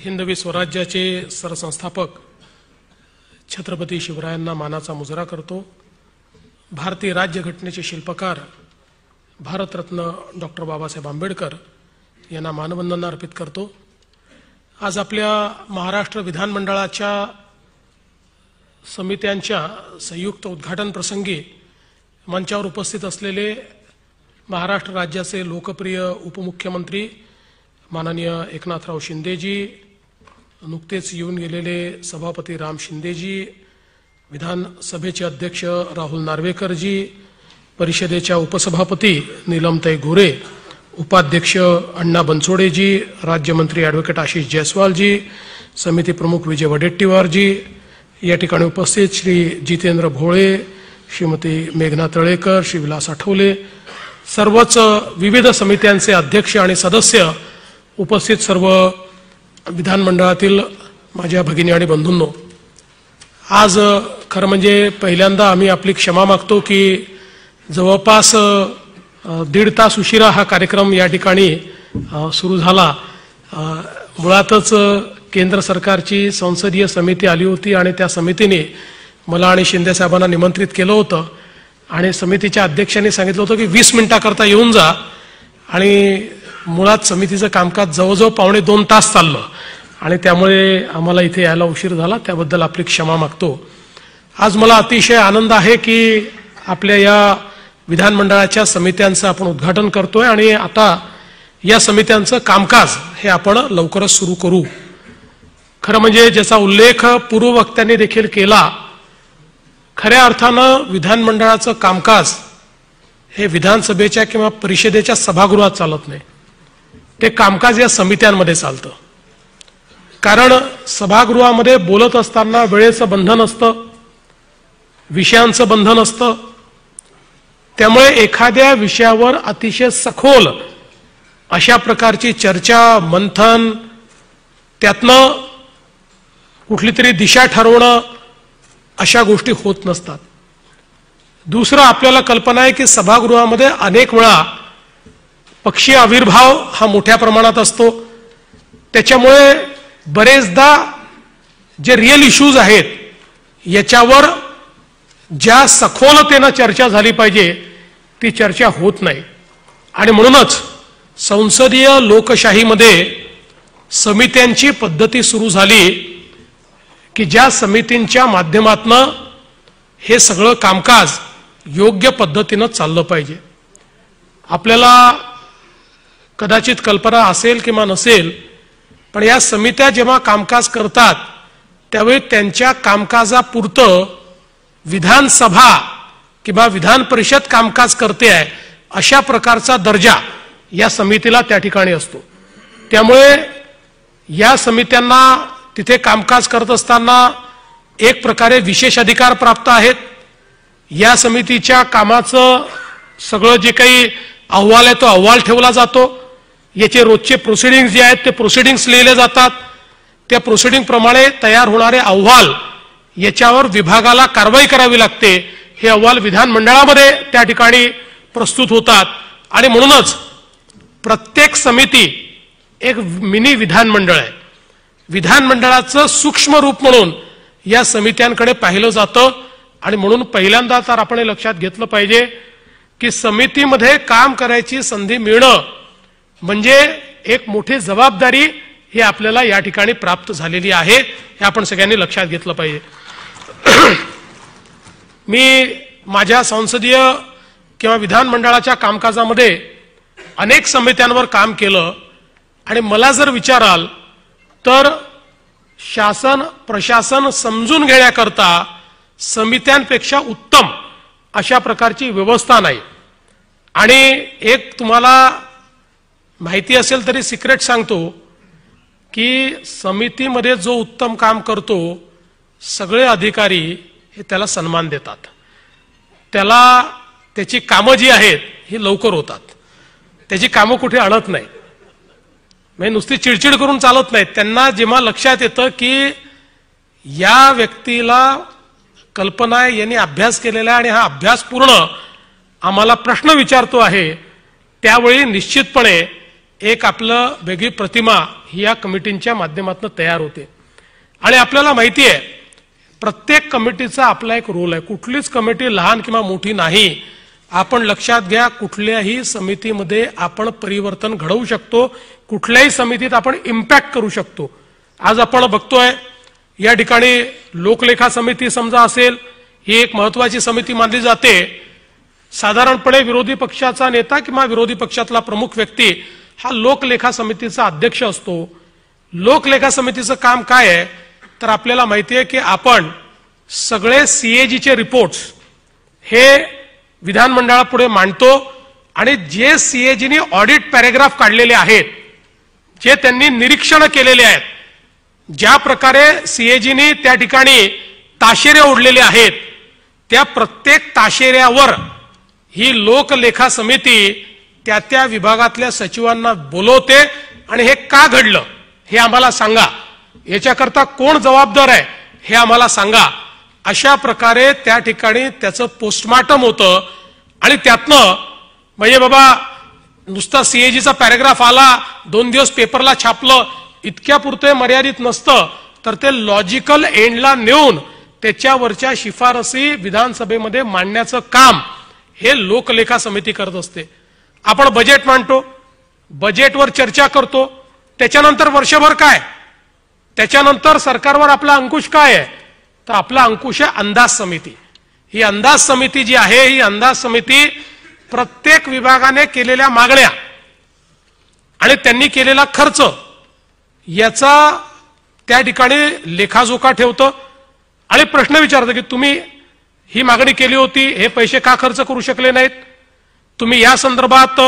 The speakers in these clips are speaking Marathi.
हिंदवी स्वराज्याचे सरसंस्थापक छत्रपती शिवरायांना मानाचा मुजरा करतो। भारतीय राज्यघटनेचे शिल्पकार भारतरत्न डॉक्टर बाबासाहेब आंबेडकर यांना मानवंदना अर्पित करतो। आज आपल्या महाराष्ट्र विधानमंडळाच्या समित्यांच्या संयुक्त उद्घाटन प्रसंगी मंचावर उपस्थित असलेले महाराष्ट्र राज्याचे लोकप्रिय उपमुख्यमंत्री माननीय एकनाथराव शिंदेजी, नुकतेच येऊन गेलेले सभापती राम शिंदेजी, विधानसभेचे अध्यक्ष राहुल नार्वेकरजी, परिषदेच्या उपसभापती नीलमताई गोरे, उपाध्यक्ष अण्णा बनसोडेजी, राज्यमंत्री ॲडव्होकेट आशिष जयस्वालजी, समिती प्रमुख विजय वडेट्टीवारजी, या ठिकाणी उपस्थित श्री जितेंद्र भोळे, श्रीमती मेघना तळेकर, श्री विलास आठवले, सर्वच विविध समित्यांचे अध्यक्ष आणि सदस्य, उपस्थित सर्व विधानमंडळातील माझ्या भगिनी आणि बंधूंनो, आज खरं म्हणजे पहिल्यांदा आम्ही आपली क्षमा मागतो की जवळपास 1.5 तास उशिरा हा कार्यक्रम या ठिकाणी सुरू झाला। मुळातच केंद्र सरकारची संसदीय समिती आली होती आणि त्या समितीने मला आणि शिंदे साहेबांना निमंत्रित केलं होतं आणि समितीच्या अध्यक्षांनी सांगितलं होतं की 20 मिनिटाकरता येऊन जा, आणि मुळात समितीचं कामकाज जवळजवळ 1.25 तास चाललं आणि त्यामुळे आम्हाला इथे यायला उशीर झाला, त्याबद्दल आपली क्षमा मागतो। आज मला अतिशय आनंद आहे की आपल्या या विधानमंडळाच्या समित्यांचं आपण उद्घाटन करतोय आणि आता या समित्यांचं कामकाज हे आपण लवकरच सुरू करू। खरं म्हणजे ज्याचा उल्लेख पूर्ववक्त्यांनी देखील केला, खऱ्या अर्थानं विधानमंडळाचं कामकाज हे विधानसभेच्या किंवा परिषदेच्या सभागृहात चालत नाही, ते कामकाज या समित्यांमध्ये चालतं। कारण सभागृहामध्ये बोलत असताना वेळेचं बंधन असतं, विषयांचं बंधन असतं, त्यामुळे एखाद्या विषयावर अतिशय सखोल अशा प्रकारची चर्चा, मंथन, त्यातनं कुठली तरी दिशा ठरवणं, अशा गोष्टी होत नसतात। दुसरं, आपल्याला कल्पना आहे की सभागृहामध्ये अनेक वेळा पक्षीय आविर्भाव हा मोठ्या प्रमाणात असतो, त्याच्यामुळे बरेचदा जे रिअल इश्यूज आहेत याच्यावर ज्या सखोलतेनं चर्चा झाली पाहिजे ती चर्चा होत नाही। आणि म्हणूनच संसदीय लोकशाहीमध्ये समित्यांची पद्धती सुरू झाली की ज्या समितींच्या माध्यमातून हे सगळं कामकाज योग्य पद्धतीनं चाललं पाहिजे। आपल्याला कदाचित कल्पना असेल किंवा नसेल, पण या समित्या जेव्हा कामकाज करतात त्यावेळी त्यांच्या कामकाजापुरतं विधानसभा किंवा विधान परिषद कामकाज करते आहे अशा प्रकारचा दर्जा या समितीला त्या ठिकाणी असतो। त्यामुळे या समित्यांना तिथे कामकाज करत असताना एक प्रकारे विशेष अधिकार प्राप्त आहेत। या समितीच्या कामाचं सगळं जे काही अहवाल आहे तो अहवाल ठेवला जातो, याचे रोजचे प्रोसिडिंग्स जे आहेत ते प्रोसिडिंग्स लिहिले जातात, त्या प्रोसिडिंग प्रमाणे तयार होणारे अहवाल याच्यावर विभागाला कारवाई करावी लागते, हे अहवाल विधानमंडळामध्ये त्या ठिकाणी प्रस्तुत होतात। आणि म्हणूनच प्रत्येक समिती एक मिनी विधानमंडळ आहे। विधानमंडळाचं सूक्ष्म रूप म्हणून या समित्यांकडे पाहिलं जातं आणि म्हणून पहिल्यांदा तर आपण हे लक्षात घेतलं पाहिजे की समितीमध्ये काम करायची संधी मिळणं म्हणजे एक मोठी जबाबदारी ही आपल्याला या ठिकाणी प्राप्त झालेली आहे, हे आपण सगळ्यांनी लक्षात घेतलं पाहिजे। मी माझ्या संसदीय किंवा विधानमंडळाच्या कामकाजामध्ये अनेक समित्यांवर काम केलं आणि मला जर विचाराल तर शासन प्रशासन समजून घेण्याकरता समित्यांपेक्षा उत्तम अशा प्रकारची व्यवस्था नाही। आणि एक तुम्हाला माहिती असेल तरी सिक्रेट सांगतो की समितीमध्ये जो उत्तम काम करतो सगळे अधिकारी हे त्याला सन्मान देतात, त्याला त्याची कामं जी आहेत ही लवकर होतात, त्याची कामं कुठे अडत नाही, म्हणजे नुसती चिडचिड करून चालत नाहीत। त्यांना जेव्हा लक्षात येतं की या व्यक्तीला कल्पना आहे, यांनी अभ्यास केलेला आहे आणि हा अभ्यासपूर्ण आम्हाला प्रश्न विचारतो आहे, त्यावेळी निश्चितपणे एक आपलं वेगळी प्रतिमा ही या कमिटींच्या माध्यमातून तयार होते। आणि आपल्याला माहिती आहे प्रत्येक कमिटीचा आपला एक रोल आहे, कुठलीच कमिटी लहान किंवा मोठी नाही। आपण लक्षात घ्या, कुठल्याही समितीमध्ये आपण परिवर्तन घडवू शकतो, कुठल्याही समितीत आपण इम्पॅक्ट करू शकतो। आज आपण बघतोय या ठिकाणी लोकलेखा समिती समजा असेल, ही एक महत्त्वाची समिती मानली जाते। साधारणपणे विरोधी पक्षाचा नेता किंवा विरोधी पक्षातला प्रमुख व्यक्ती हा लोकलेखा समितीचा अध्यक्ष असतो। लोकलेखा समितीचं काम काय आहे तर आपल्याला माहिती आहे की आपण सगळे सीएजीचे रिपोर्ट्स हे विधानमंडळापुढे मांडतो आणि जे सीएजीने ऑडिट पॅराग्राफ काढलेले आहेत, जे त्यांनी निरीक्षण केलेले आहेत, ज्या प्रकारे सीएजीने त्या ठिकाणी ताशेरे ओढलेले आहेत, त्या प्रत्येक ताशेऱ्यावर ही लोकलेखा समिती त्या त्या विभागातल्या सचिवांना बोलवते आणि हे का घडलं हे आम्हाला सांगा, याच्याकरता कोण जबाबदार आहे हे आम्हाला सांगा। अशा प्रकारे त्या ठिकाणी त्याचं पोस्टमार्टम होतं आणि त्यातनं म्हणजे बाबा नुसता सीएजीचा पॅराग्राफ आला, 2 दिवस पेपरला छापलं, इतक्यापुरते मर्यादित नसतं, तर ते लॉजिकल एंडला नेऊन त्याच्यावरच्या शिफारसी विधानसभेमध्ये मांडण्याचं काम हे लोकलेखा समिती करत असते। आपण बजेट मांडतो, बजेटवर चर्चा करतो, त्याच्यानंतर वर्षभर काय, त्याच्यानंतर सरकारवर आपला अंकुश काय आहे तर आपला अंकुश आहे अंदाज समिती। ही अंदाज समिती जी आहे, ही अंदाज समिती प्रत्येक विभागाने केलेल्या मागण्या आणि त्यांनी केलेला खर्च याचा त्या ठिकाणी लेखाजोखा ठेवतं आणि प्रश्न विचारतं की तुम्ही ही मागणी केली होती, हे पैसे का खर्च करू शकले नाहीत, तुम्ही या संदर्भात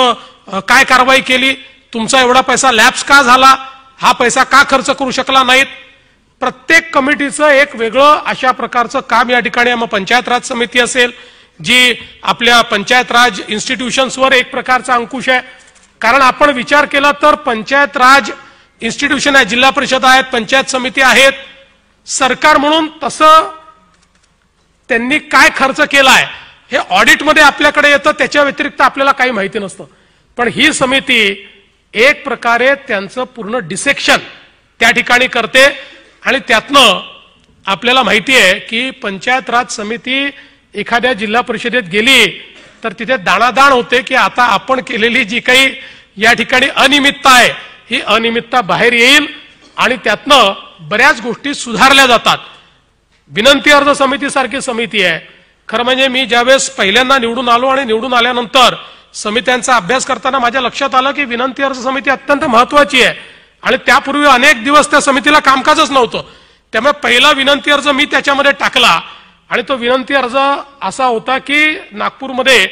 काय कारवाई केली, तुमचा एवढा पैसा लॅप्स का झाला, हा पैसा का खर्च करू शकला नाहीत। प्रत्येक कमिटीचं एक वेगळं अशा प्रकारचं काम या ठिकाणी, मग पंचायत राज समिती असेल जी आपल्या पंचायत राज इन्स्टिट्यूशन्सवर एक प्रकारचा अंकुश आहे। कारण आपण विचार केला तर पंचायत राज इन्स्टिट्यूशन आहे, जिल्हा परिषद आहेत, पंचायत समिती आहेत, सरकार म्हणून तसं त्यांनी काय खर्च केलाय हे ऑडिटमध्ये आपल्याकडे येतं, त्याच्या व्यतिरिक्त आपल्याला काही माहिती नसतं। पण ही समिती एक प्रकारे त्यांचं पूर्ण डिसेक्शन त्या ठिकाणी करते आणि त्यातनं आपल्याला माहिती आहे की पंचायत राज समिती एखाद्या जिल्हा परिषदेत गेली तर तिथे दाणादाण होते की आता आपण केलेली जी काही या ठिकाणी अनियमितता आहे ही अनियमितता बाहेर येईल आणि त्यातनं बऱ्याच गोष्टी सुधारल्या जातात। विनंती अर्ज समितीसारखी समिती आहे। खरं म्हणजे मी ज्यावेळेस पहिल्यांदा निवडून आलो आणि निवडून आल्यानंतर समित्यांचा अभ्यास करताना माझ्या लक्षात आलं की विनंती अर्ज समिती अत्यंत महत्त्वाची आहे आणि त्यापूर्वी अनेक दिवस त्या समितीला कामकाजच नव्हतं। त्यामुळे पहिला विनंती अर्ज मी त्याच्यामध्ये टाकला आणि तो विनंती अर्ज असा होता की नागपूरमध्ये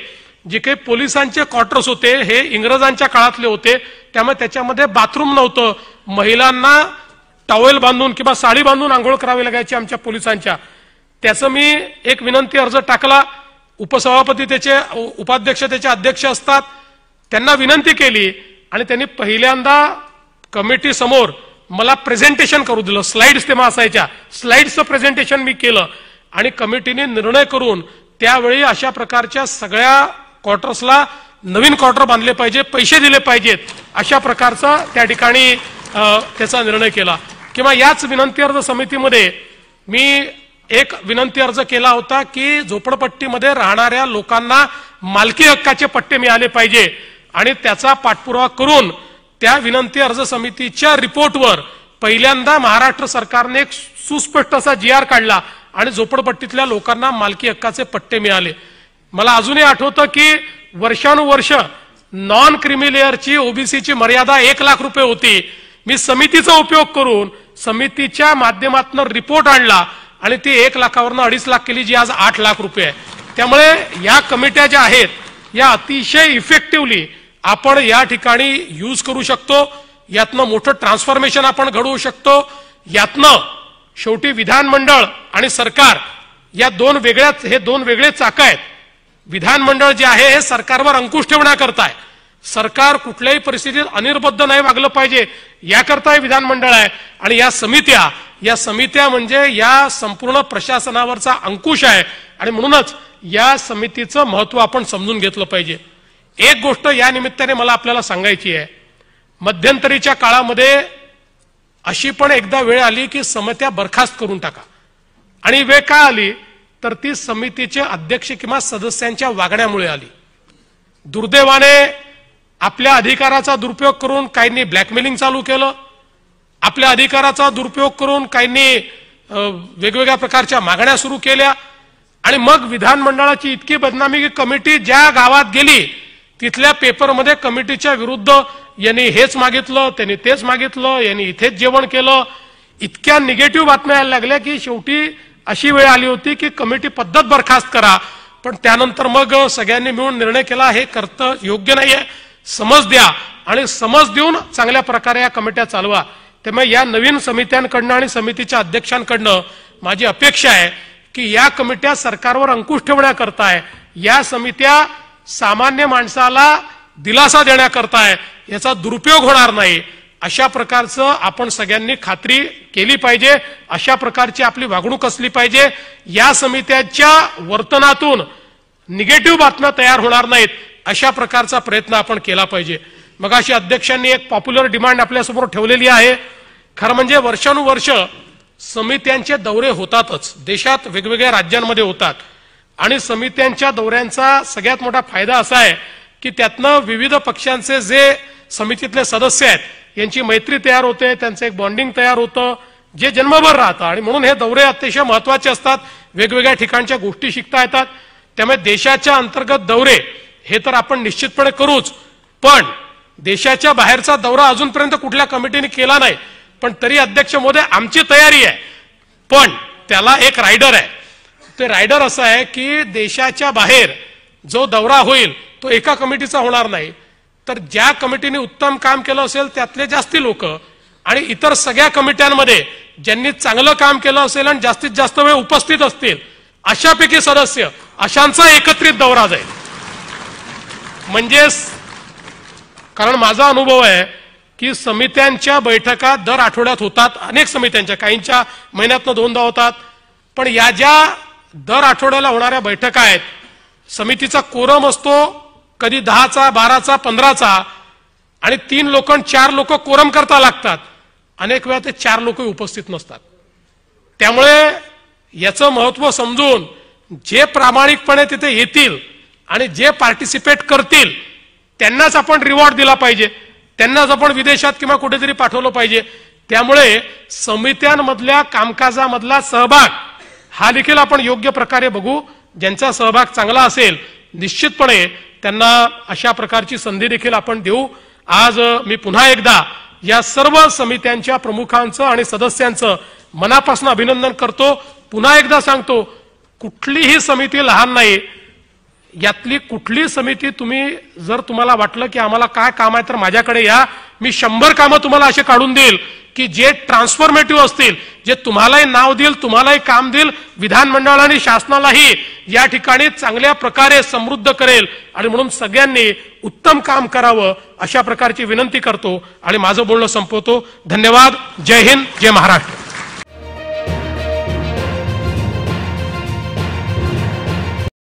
जे काही पोलिसांचे क्वार्टर्स होते हे इंग्रजांच्या काळातले होते, त्यामुळे त्याच्यामध्ये बाथरूम नव्हतं, महिलांना टॉवेल बांधून किंवा साडी बांधून आंघोळ करावी लागायची आमच्या पोलिसांच्या। त्याचं मी एक विनंती अर्ज टाकला, उपसभापती त्याचे उपाध्यक्ष त्याचे अध्यक्ष असतात, त्यांना विनंती केली आणि त्यांनी पहिल्यांदा कमिटी समोर मला प्रेझेंटेशन करू दिलं। स्लाइड्स तेव्हा असायच्या, स्लाइड्सचं प्रेझेंटेशन मी केलं आणि कमिटीने निर्णय करून त्यावेळी अशा प्रकारच्या सगळ्या क्वार्टर्सला नवीन क्वार्टर बांधले पाहिजे, पैसे दिले पाहिजेत, अशा प्रकारचा त्या ठिकाणी त्याचा निर्णय केला। किंवा याच विनंती अर्ज समितीमध्ये मी एक विनंती अर्ज केला होता की झोपडपट्टीमध्ये राहणाऱ्या लोकांना मालकी हक्काचे पट्टे मिळाले पाहिजे आणि त्याचा पाठपुरावा करून त्या विनंती अर्ज समितीच्या रिपोर्टवर पहिल्यांदा महाराष्ट्र सरकारने एक सुस्पष्ट असा GR काढला आणि झोपडपट्टीतल्या लोकांना मालकी हक्काचे पट्टे मिळाले। मला अजूनही आठवतं की वर्षानुवर्ष नॉन क्रिमी लेअरची ओबीसीची मर्यादा 1 लाख रुपये होती। मी समितीचा उपयोग करून समितीच्या माध्यमातून रिपोर्ट आणला आणि ती 1 लाखावरनं 2.5 लाख केली, जी आज 8 लाख रुपये आहे। त्यामुळे या कमिट्या ज्या आहेत या अतिशय इफेक्टिव्हली आपण या ठिकाणी यूज करू शकतो, यातनं मोठं ट्रान्सफॉर्मेशन आपण घडवू शकतो। यातनं शेवटी विधानमंडळ आणि सरकार या हे दोन वेगळे चाक आहेत। विधानमंडळ जे आहे हे सरकारवर अंकुश ठेवण्याकरता आहे, सरकार कुठल्याही परिस्थितीत अनिर्बद्ध नाही वागलं पाहिजे याकरता हे विधानमंडळ आहे आणि या समित्या म्हणजे या संपूर्ण प्रशासनावरचा अंकुश आहे आणि म्हणूनच या समितीचं महत्त्व आपण समजून घेतलं पाहिजे। एक गोष्ट या निमित्ताने मला आपल्याला सांगायची आहे, मध्यंतरीच्या काळामध्ये अशी पण एकदा वेळ आली की समित्या बरखास्त करून टाका, आणि वेळ का आली तर ती समितीचे अध्यक्ष किंवा सदस्यांच्या वागण्यामुळे आली. दुर्दैवाने आपल्या अधिकाराचा दुरुपयोग करून काहींनी ब्लॅकमेलिंग चालू केलं, आपल्या अधिकाराचा दुरुपयोग करून काहींनी वेगवेगळ्या प्रकारच्या मागण्या सुरू केल्या, आणि मग विधानमंडळाची इतकी बदनामी की कमिटी ज्या गावात गेली तिथल्या पेपरमध्ये कमिटीच्या विरुद्ध यांनी हेच मागितलं, त्यांनी तेच मागितलं, यांनी इथेच जेवण केलं, इतक्या निगेटिव्ह बातम्या यायला लागल्या की शेवटी अशी वेळ आली होती की कमिटी पद्धत बरखास्त करा. पण त्यानंतर मग सगळ्यांनी मिळून निर्णय केला हे करतं योग्य नाहीये, समज द्या आणि समज देऊन चांगल्या प्रकारे या कमिट्या चालवा. त्यामुळे या नवीन समित्यांकडनं आणि समितीच्या अध्यक्षांकडनं माझी अपेक्षा आहे की या कमिट्या सरकारवर अंकुश ठेवण्याकरता, या समित्या सामान्य माणसाला दिलासा देण्याकरता याचा दुरुपयोग होणार नाही अशा प्रकारचं आपण सगळ्यांनी खात्री केली पाहिजे. अशा प्रकारची आपली वागणूक असली पाहिजे. या समित्यांच्या वर्तनातून निगेटिव्ह बातम्या तयार होणार नाहीत अशा प्रकारचा प्रयत्न आपण केला पाहिजे. मग अशी अध्यक्षांनी एक पॉप्युलर डिमांड आपल्यासमोर ठेवलेली आहे. खरं म्हणजे वर्षानुवर्ष समित्यांचे दौरे होतातच, देशात वेगवेगळ्या राज्यांमध्ये होतात, आणि समित्यांच्या दौऱ्यांचा सगळ्यात मोठा फायदा असा आहे की त्यातनं विविध पक्षांचे जे समितीतले सदस्य आहेत यांची मैत्री तयार होते, त्यांचं एक बॉन्डिंग तयार होतं जे जन्मभर राहतं, आणि म्हणून हे दौरे अतिशय महत्त्वाचे असतात. वेगवेगळ्या ठिकाणच्या गोष्टी शिकता येतात. त्यामुळे देशाच्या अंतर्गत दौरे हे तर आपण निश्चितपणे करूच, पण देशाच्या बाहेरचा दौरा अजूनपर्यंत कुठल्या कमिटीने केला नाही. पण तरी अध्यक्ष महोदय आमची तयारी आहे, पण त्याला एक रायडर आहे. ते रायडर असं आहे की देशाच्या बाहेर जो दौरा होईल तो एका कमिटीचा होणार नाही, तर ज्या कमिटीने उत्तम काम केलं असेल त्यातले जास्ती लोक आणि इतर सगळ्या कमिट्यांमध्ये ज्यांनी चांगलं काम केलं असेल आणि जास्तीत जास्त वेळ उपस्थित असतील अशापैकी सदस्य अशांचा एकत्रित दौरा जाईल. म्हणजे कारण माझा अनुभव आहे की समित्यांच्या बैठका दर आठवड्यात होतात, अनेक समित्यांच्या, काहींच्या महिन्यातनं 2दा होतात, पण या ज्या दर आठवड्याला होणाऱ्या बैठका आहेत समितीचा कोरम असतो कधी 10चा 12चा 15चा, आणि 3 लोक 4 लोक कोरम करता लागतात. अनेक वेळा ते 4 लोक उपस्थित नसतात. त्यामुळे याचं महत्व समजून जे प्रामाणिकपणे तिथे येतील आणि जे पार्टिसिपेट करतील त्यांनाच आपण रिवॉर्ड दिला पाहिजे, त्यांनाच आपण विदेशात किंवा कुठेतरी पाठवलं पाहिजे. त्यामुळे समित्यांमधल्या कामकाजामधला सहभाग हा देखील आपण योग्य प्रकारे बघू. ज्यांचा सहभाग चांगला असेल निश्चितपणे त्यांना अशा प्रकारची संधी देखील आपण देऊ. आज मी पुन्हा एकदा या सर्व समित्यांच्या प्रमुखांचं आणि सदस्यांचं मनापासून अभिनंदन करतो. पुन्हा एकदा सांगतो, कुठलीही समिती लहान नाही. यातली कुठली समिती तुम्ही जर तुम्हाला वाटलं की आम्हाला काय काम आहे तर माझ्याकडे या, मी 100 कामं तुम्हाला असे काढून देईल की जे ट्रान्सफॉर्मेटिव्ह असतील, जे तुम्हालाही नाव देईल, तुम्हालाही काम देईल, विधानमंडळ आणि शासनालाही या ठिकाणी चांगल्या प्रकारे समृद्ध करेल. आणि म्हणून सगळ्यांनी उत्तम काम करावं अशा प्रकारची विनंती करतो आणि माझं बोलणं संपवतो. धन्यवाद. जय हिंद, जय महाराष्ट्र.